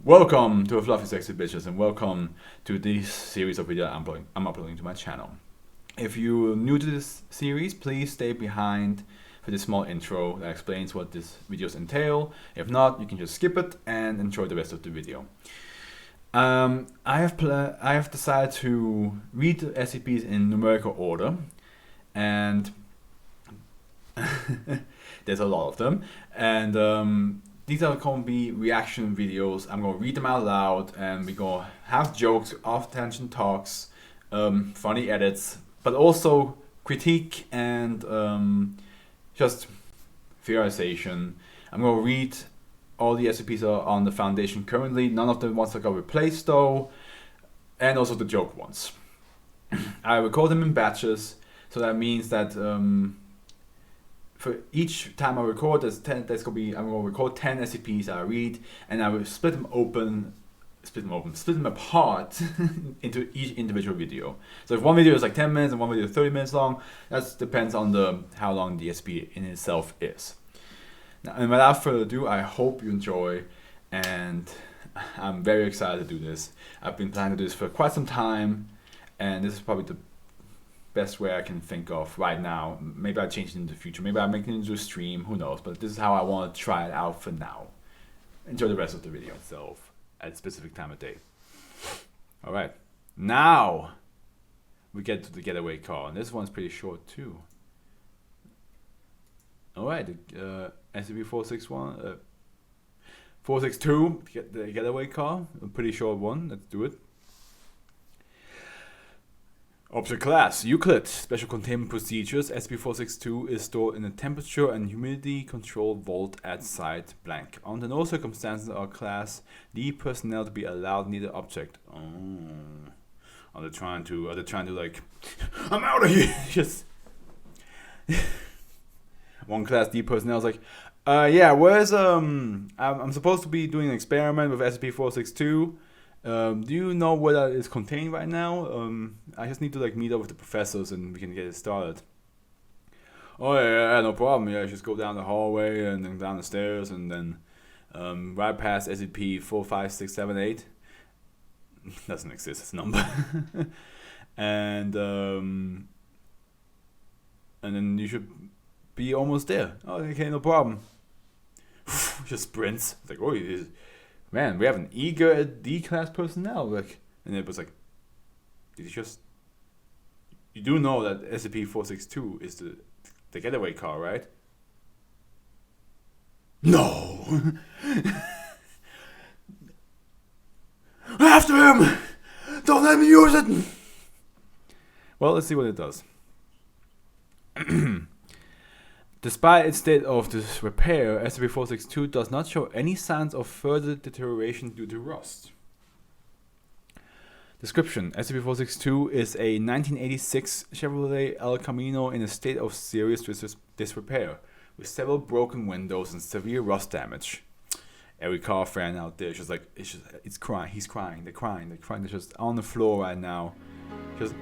Welcome to a Fluffy Sexy Bitches and welcome to this series of videos I'm uploading to my channel. If you're new to this series, please stay behind for this small intro that explains what these videos entail. If not, you can just skip it and enjoy the rest of the video. I have decided to read the SCPs in numerical order, and there's a lot of them, and these are going to be reaction videos. I'm going to read them out loud, and we're going to have jokes, off-tangent talks, funny edits, but also critique and just theorization. I'm going to read all the SCPs are on the Foundation currently. None of the ones that got replaced though, and also the joke ones. I record them in batches, so that means that for each time I record, I'm going to record 10 SCPs I read, and I will split them apart into each individual video. So if one video is like 10 minutes and one video is 30 minutes long, that depends on how long the SCP in itself is. Now, and without further ado, I hope you enjoy, and I'm very excited to do this. I've been planning to do this for quite some time, and this is probably the best way I can think of right now. Maybe I'll change it in the future. Maybe I'll make it into a stream. Who knows? But this is how I want to try it out for now. Enjoy the rest of the video itself at a specific time of day. All right. Now we get to the getaway call, and this one's pretty short too. All right. SCP-461, 462, the getaway call. A pretty short one. Let's do it. Object Class, Euclid, Special Containment Procedures. SCP-462 is stored in a temperature and humidity controlled vault at Site blank. Under no circumstances are Class D personnel to be allowed near the object. Oh. Are they trying to like, I'm out of here! Just one Class D personnel is like, yeah, where's, I'm supposed to be doing an experiment with SCP-462. Do you know where that is contained right now? I just need to like meet up with the professors and we can get it started. Oh yeah, no problem. Yeah, just go down the hallway and then down the stairs and then right past SCP-45678. Doesn't exist, it's a number. and then you should be almost there. Oh, okay, no problem. Just sprints. It's like, oh, man, we have an eager D-class personnel. Like, and it was like, you do know that SCP-462 is the getaway car, right? No. After him! Don't let me use it! Well, let's see what it does. Despite its state of disrepair, SCP-462 does not show any signs of further deterioration due to rust. Description: SCP-462 is a 1986 Chevrolet El Camino in a state of serious disrepair, with several broken windows and severe rust damage. Every car fan out there is just like, it's crying, he's crying, they're crying, they're just on the floor right now. Just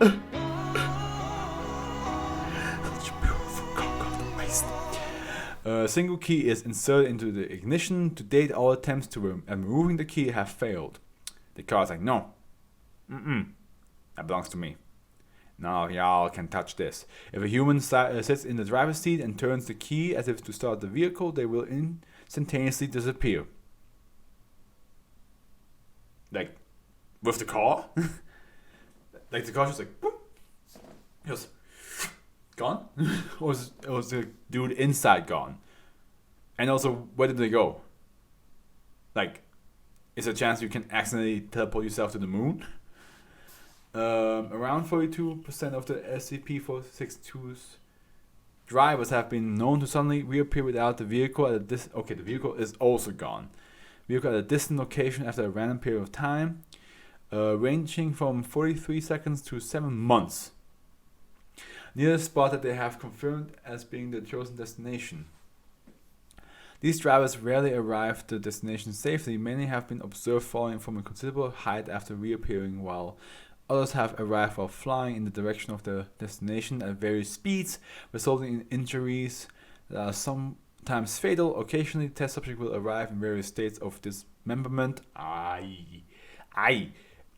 a single key is inserted into the ignition. To date, all attempts to removing the key have failed. The car is like, no. That belongs to me. Now y'all can touch this. If a human sits in the driver's seat and turns the key as if to start the vehicle, they will instantaneously disappear. Like, with the car? Like the car's just like, boop. Just gone? Or was the dude inside gone? And also, where did they go? Like, is there a chance you can accidentally teleport yourself to the moon? Around 42% of the SCP-462's drivers have been known to suddenly reappear without the vehicle at the vehicle is also gone. Vehicle at a distant location after a random period of time, ranging from 43 seconds to 7 months. Near the spot that they have confirmed as being the chosen destination. These drivers rarely arrive at the destination safely. Many have been observed falling from a considerable height after reappearing, while others have arrived while flying in the direction of their destination at various speeds, resulting in injuries that are times fatal. Occasionally, the test subject will arrive in various states of dismemberment.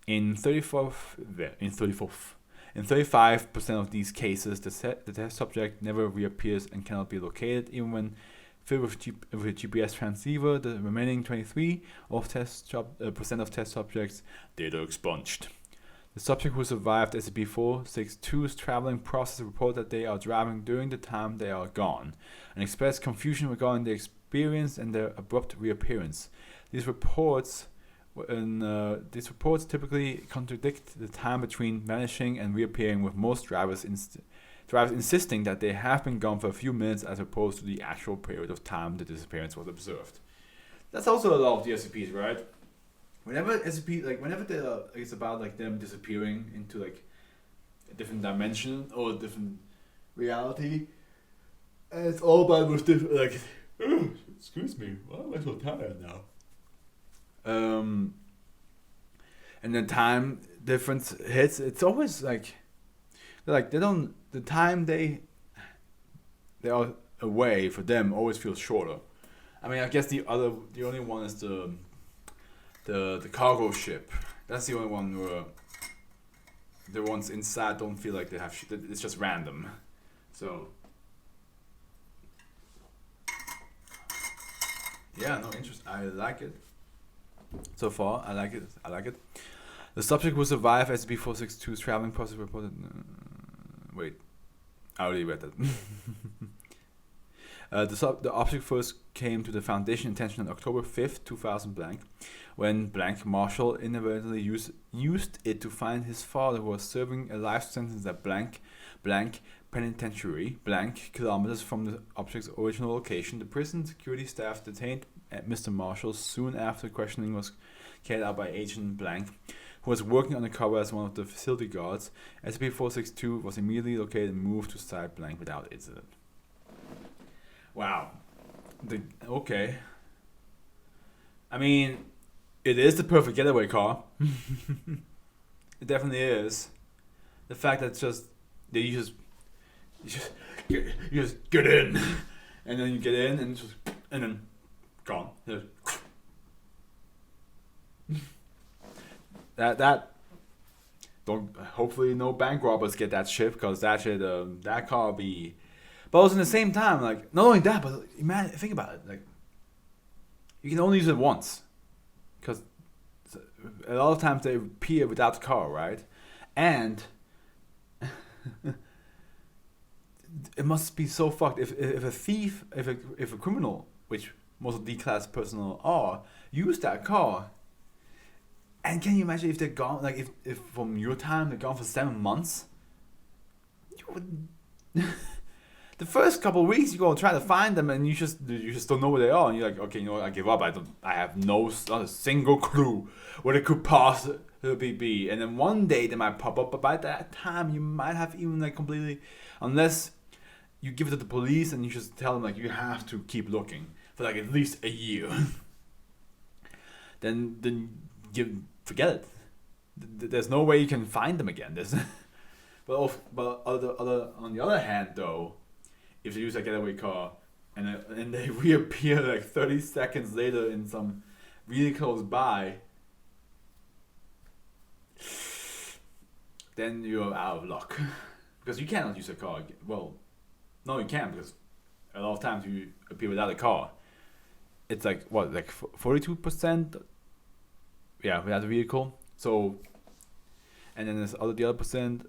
In 35% of these cases, the test subject never reappears and cannot be located, even when filled with a GPS transceiver. The remaining 23% of test subjects, data expunged. The subject who survived SCP-462's traveling process report that they are driving during the time they are gone, and expressed confusion regarding their experience and their abrupt reappearance. These reports typically contradict the time between vanishing and reappearing, with most drivers insisting that they have been gone for a few minutes as opposed to the actual period of time the disappearance was observed. That's also a lot of the SCPs, right? Whenever it's about like them disappearing into like a different dimension or a different reality, and it's all about with different like. Excuse me, why am I so tired now? And the time difference hits. It's always like the time they are away for them always feels shorter. I mean, I guess the only one is the cargo ship. That's the only one where the ones inside don't feel like they have shit. It's just random. So yeah, no interest. I like it. So far, I like it. The subject will survive SCP-462's traveling process reported. Wait, I already read that. The object first came to the Foundation attention on October 5th, 2000 blank, when blank Marshall inadvertently used it to find his father, who was serving a life sentence at blank penitentiary, blank kilometers from the object's original location. The prison security staff detained Mr. Marshall soon after questioning was carried out by Agent Blank, who was working undercover as one of the facility guards. SCP-462 was immediately located and moved to Site Blank without incident. Wow. Okay. I mean, it is the perfect getaway car. It definitely is. The fact that you just get in, and then you get in, and then gone. That don't. Hopefully, no bank robbers get that ship, because that car be. But also, at the same time, like, not only that, but imagine, think about it, like, you can only use it once, because a lot of times they appear without the car, right? And it must be so fucked if a thief, if a criminal, which most of D-class personnel are, use that car. And can you imagine if they're gone, like if from your time they're gone for 7 months? You would. The first couple of weeks you go try to find them, and you just don't know where they are, and you're like, okay, you know what, I give up. I have not a single clue where they could possibly be. And then one day they might pop up, but by that time you might have even like completely, unless you give it to the police and you just tell them like you have to keep looking for like at least a year. then forget it. There's no way you can find them again. But on the other hand though, if you use a getaway car and they reappear like 30 seconds later in some really close by, then you're out of luck. Because you cannot use a car again. Well, no, you can't, because a lot of times you appear without a car. It's like, what, like 42%? Yeah, without a vehicle. So, and then there's the other percent,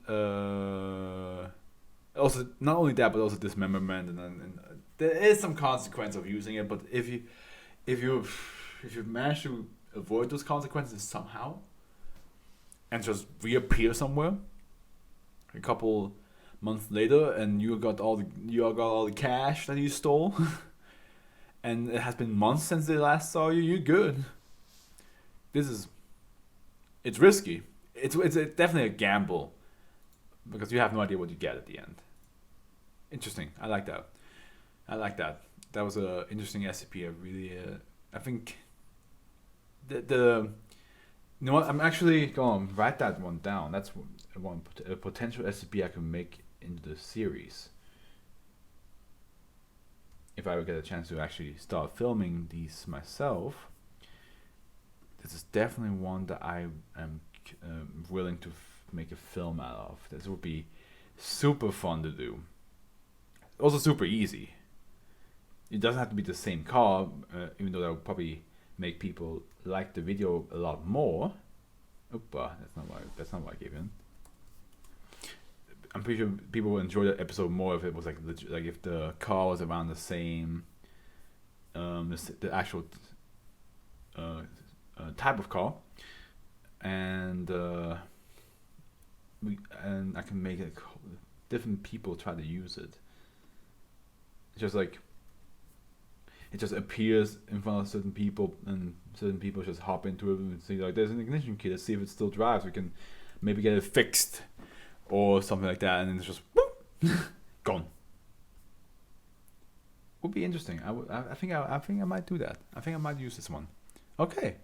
also, not only that, but also dismemberment, and there is some consequence of using it. But if you manage to avoid those consequences somehow, and just reappear somewhere a couple months later, and you got all the cash that you stole, and it has been months since they last saw you, you're good. It's risky. It's definitely a gamble, because you have no idea what you get at the end. Interesting. I like that. That was a interesting SCP. I think the you know what? I'm actually going to write that one down. That's a potential SCP I can make into the series. if I would get a chance to actually start filming these myself, this is definitely one that I am willing to make a film out of. This would be super fun to do. Also super easy. It doesn't have to be the same car, even though that would probably make people like the video a lot more. Oopa, that's not what I gave in. I'm pretty sure people would enjoy that episode more if it was like if the car was around the same, the actual type of car, and I can make it different people try to use it. It's just like it just appears in front of certain people, and certain people just hop into it and say like, "There's an ignition key. Let's see if it still drives. We can maybe get it fixed." Or something like that, and then it's just whoop, gone. Would be interesting. I think I might do that. I think I might use this one. Okay.